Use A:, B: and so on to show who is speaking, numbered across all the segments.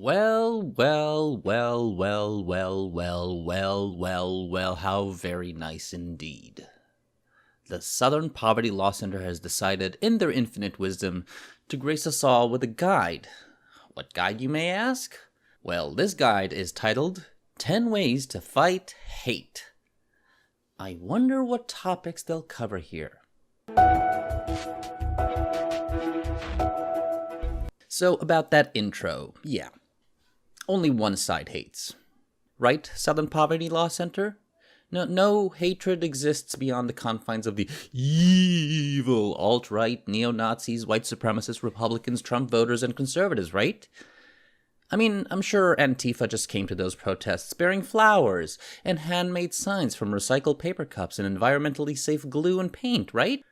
A: Well, how very nice indeed. The Southern Poverty Law Center has decided, in their infinite wisdom, to grace us all with a guide. What guide, you may ask? Well, this guide is titled 10 Ways to Fight Hate. I wonder what topics they'll cover here. So, about that intro, yeah. Only one side hates. Right, Southern Poverty Law Center? No hatred exists beyond the confines of the evil alt-right, neo-Nazis, white supremacists, Republicans, Trump voters, and conservatives, right? I mean, I'm sure Antifa just came to those protests bearing flowers and handmade signs from recycled paper cups and environmentally safe glue and paint, right?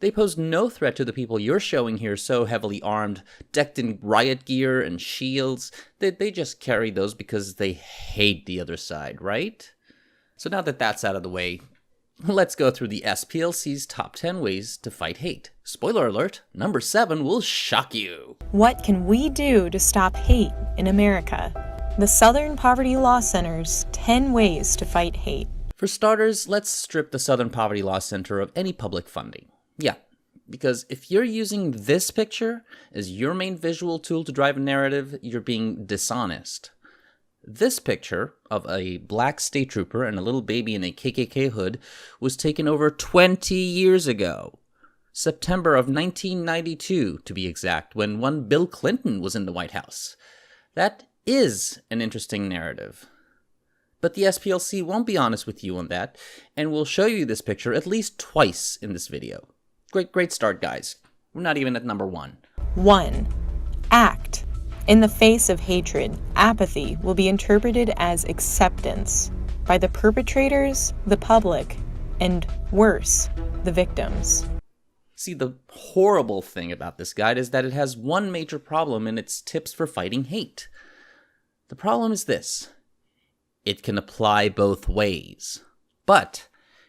A: They pose no threat to the people you're showing here so heavily armed, decked in riot gear and shields. They just carry those because they hate the other side, right? So now that that's out of the way, let's go through the Splc'S top 10 ways to fight hate. Spoiler alert, number 7 will shock you.
B: What can we do to stop hate in America? The Southern Poverty Law Center's 10 ways to fight hate.
A: For starters, let's strip the Southern Poverty Law Center of any public funding. Yeah, because if you're using this picture as your main visual tool to drive a narrative, you're being dishonest. This picture of a black state trooper and a little baby in a KKK hood was taken over 20 years ago. September of 1992, to be exact, when one Bill Clinton was in the White House. That is an interesting narrative. But the Splc won't be honest with you on that, and we'll show you this picture at least twice in this video. Great start, guys. We're not even at number 1.
B: 1. Act. In the face of hatred, apathy will be interpreted as acceptance by the perpetrators, the public, and worse, the victims.
A: See, the horrible thing about this guide is that it has one major problem in its tips for fighting hate. The problem is this. It can apply both ways. But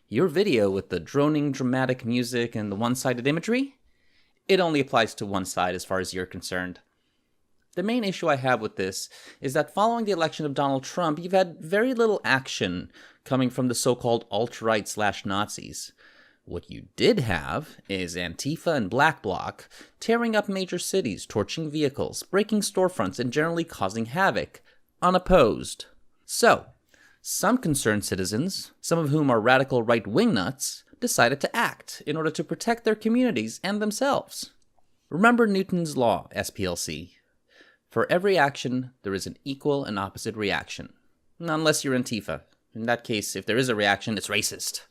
A: your video with the droning dramatic music and the one-sided imagery, it only applies to one side as far as you're concerned. The main issue I have with this is that following the election of Donald Trump, you've had very little action coming from the so-called alt-right/Nazis. What you did have is Antifa and Black Bloc tearing up major cities, torching vehicles, breaking storefronts, and generally causing havoc, unopposed. So, some concerned citizens, some of whom are radical right-wing nuts, decided to act in order to protect their communities and themselves. Remember Newton's law, Splc. For every action, there is an equal and opposite reaction. Unless you're Antifa. In that case, if there is a reaction, it's racist.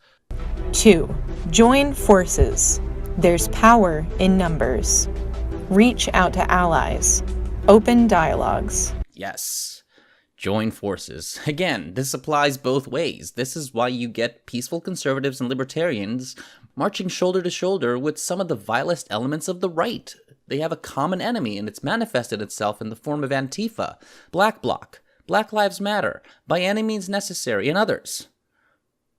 B: 2. Join forces. There's power in numbers. Reach out to allies. Open dialogues.
A: Yes. Join forces. Again, this applies both ways. This is why you get peaceful conservatives and libertarians marching shoulder to shoulder with some of the vilest elements of the right. They have a common enemy, and it's manifested itself in the form of Antifa, Black Bloc, Black Lives Matter, By Any Means Necessary, and others.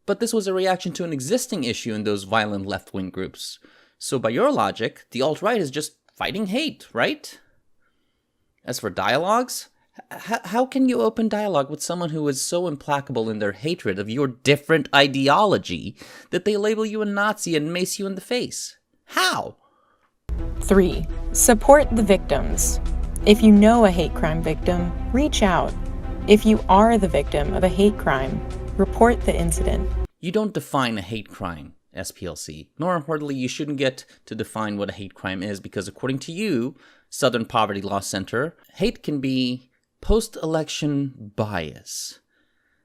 A: But this was a reaction to an existing issue in those violent left-wing groups. So by your logic, the alt-right is just fighting hate, right? As for dialogues, how can you open dialogue with someone who is so implacable in their hatred of your different ideology that they label you a Nazi and mace you in the face? How?
B: 3. Support the victims. If you know a hate crime victim, reach out. If you are the victim of a hate crime, report the incident.
A: You don't define a hate crime, Splc. More importantly, you shouldn't get to define what a hate crime is because according to you, Southern Poverty Law Center, hate can be post-election bias.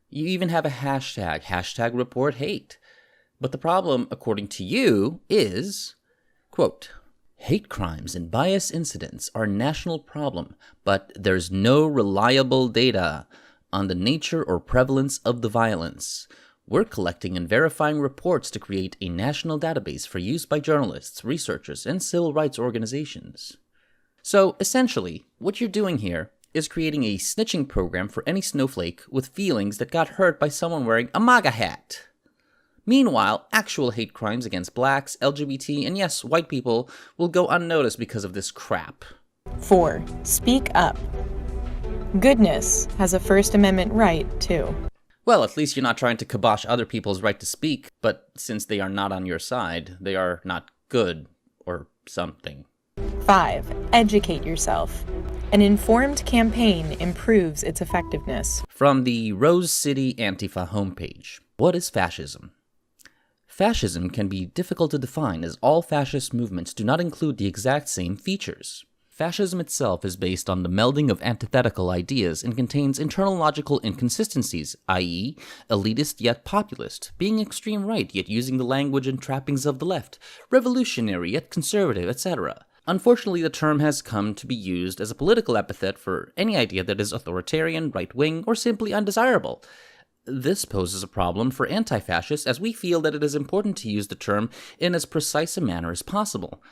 A: You even have a hashtag report hate. But the problem, according to you, is, quote, hate crimes and bias incidents are a national problem, but there's no reliable data on the nature or prevalence of the violence. We're collecting and verifying reports to create a national database for use by journalists, researchers, and civil rights organizations. So, essentially, what you're doing here is creating a snitching program for any snowflake with feelings that got hurt by someone wearing a MAGA hat. Meanwhile, actual hate crimes against blacks, LGBT, and yes, white people will go unnoticed because of this crap.
B: 4. Speak up. Goodness has a First Amendment right, too.
A: Well, at least you're not trying to kibosh other people's right to speak, but since they are not on your side, they are not good, or something.
B: 5. Educate yourself. An informed campaign improves its effectiveness.
A: From the Rose City Antifa homepage. What is fascism? Fascism can be difficult to define as all fascist movements do not include the exact same features. Fascism itself is based on the melding of antithetical ideas and contains internal logical inconsistencies, i.e., elitist yet populist, being extreme right yet using the language and trappings of the left, revolutionary yet conservative, etc. Unfortunately, the term has come to be used as a political epithet for any idea that is authoritarian, right-wing, or simply undesirable. This poses a problem for anti-fascists, as we feel that it is important to use the term in as precise a manner as possible.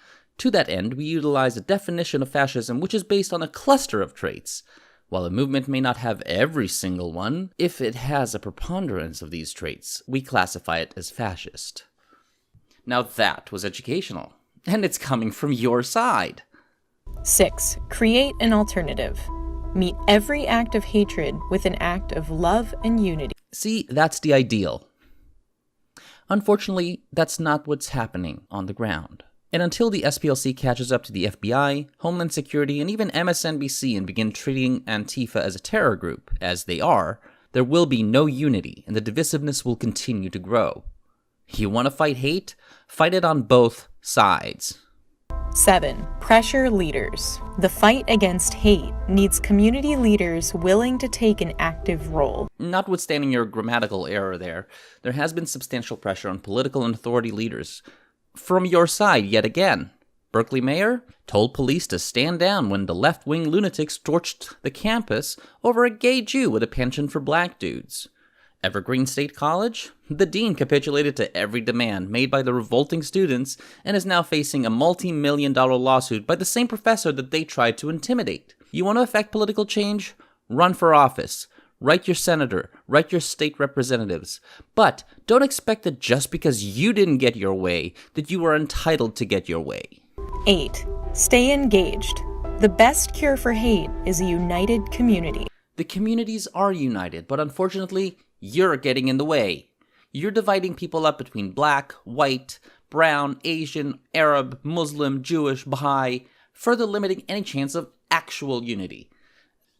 A: To that end, we utilize a definition of fascism which is based on a cluster of traits. While a movement may not have every single one, if it has a preponderance of these traits, we classify it as fascist. Now that was educational, and it's coming from your side.
B: 6. Create an alternative. Meet every act of hatred with an act of love and unity.
A: See, that's the ideal. Unfortunately, that's not what's happening on the ground. And until the SPLC catches up to the FBI, Homeland Security, and even MSNBC and begin treating Antifa as a terror group, as they are, there will be no unity, and the divisiveness will continue to grow. You want to fight hate? Fight it on both sides.
B: 7. Pressure leaders. The fight against hate needs community leaders willing to take an active role.
A: Notwithstanding your grammatical error there has been substantial pressure on political and authority leaders from your side yet again. Berkeley mayor told police to stand down when the left-wing lunatics torched the campus over a gay Jew with a penchant for black dudes. Evergreen State College? The dean capitulated to every demand made by the revolting students and is now facing a multi-million-dollar lawsuit by the same professor that they tried to intimidate. You want to affect political change? Run for office. Write your senator. Write your state representatives. But don't expect that just because you didn't get your way, that you are entitled to get your way.
B: 8. Stay engaged. The best cure for hate is a united community.
A: The communities are united, but unfortunately, you're getting in the way. You're dividing people up between black, white, brown, Asian, Arab, Muslim, Jewish, Baha'i, further limiting any chance of actual unity.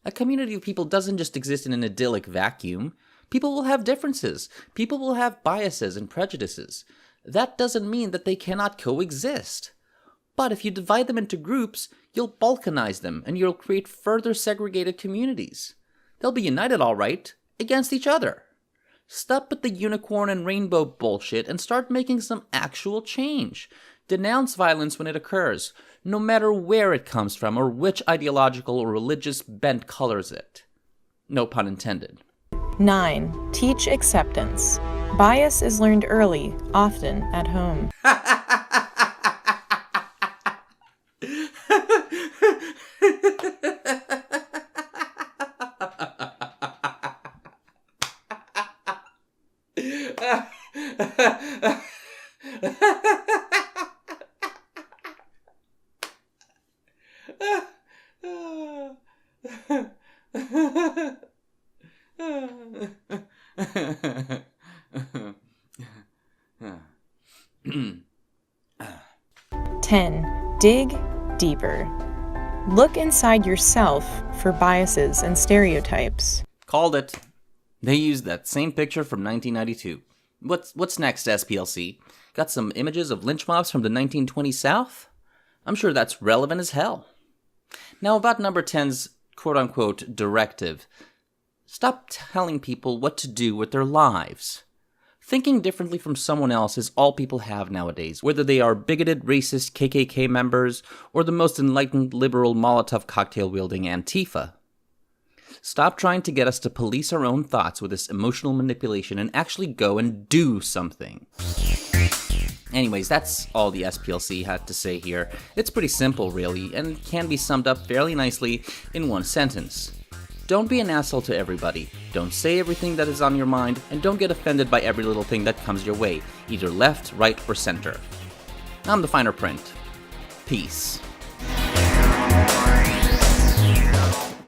A: A community of people doesn't just exist in an idyllic vacuum. People will have differences. People will have biases and prejudices. That doesn't mean that they cannot coexist. But if you divide them into groups, you'll balkanize them and you'll create further segregated communities. They'll be united all right, against each other. Stop with the unicorn and rainbow bullshit and start making some actual change. Denounce violence when it occurs, no matter where it comes from or which ideological or religious bent colors it. No pun intended.
B: 9. Teach acceptance. Bias is learned early, often at home. Dig deeper. Look inside yourself for biases and stereotypes.
A: Called it. They used that same picture from 1992. What's next, SPLC? Got some images of lynch mobs from the 1920s South? I'm sure that's relevant as hell. Now about number 10's quote-unquote directive. Stop telling people what to do with their lives. Thinking differently from someone else is all people have nowadays, whether they are bigoted, racist KKK members or the most enlightened, liberal Molotov cocktail-wielding Antifa. Stop trying to get us to police our own thoughts with this emotional manipulation and actually go and do something. Anyways, that's all the SPLC had to say here. It's pretty simple, really, and can be summed up fairly nicely in one sentence. Don't be an asshole to everybody. Don't say everything that is on your mind, and don't get offended by every little thing that comes your way, either left, right, or center. I'm the finer print. Peace.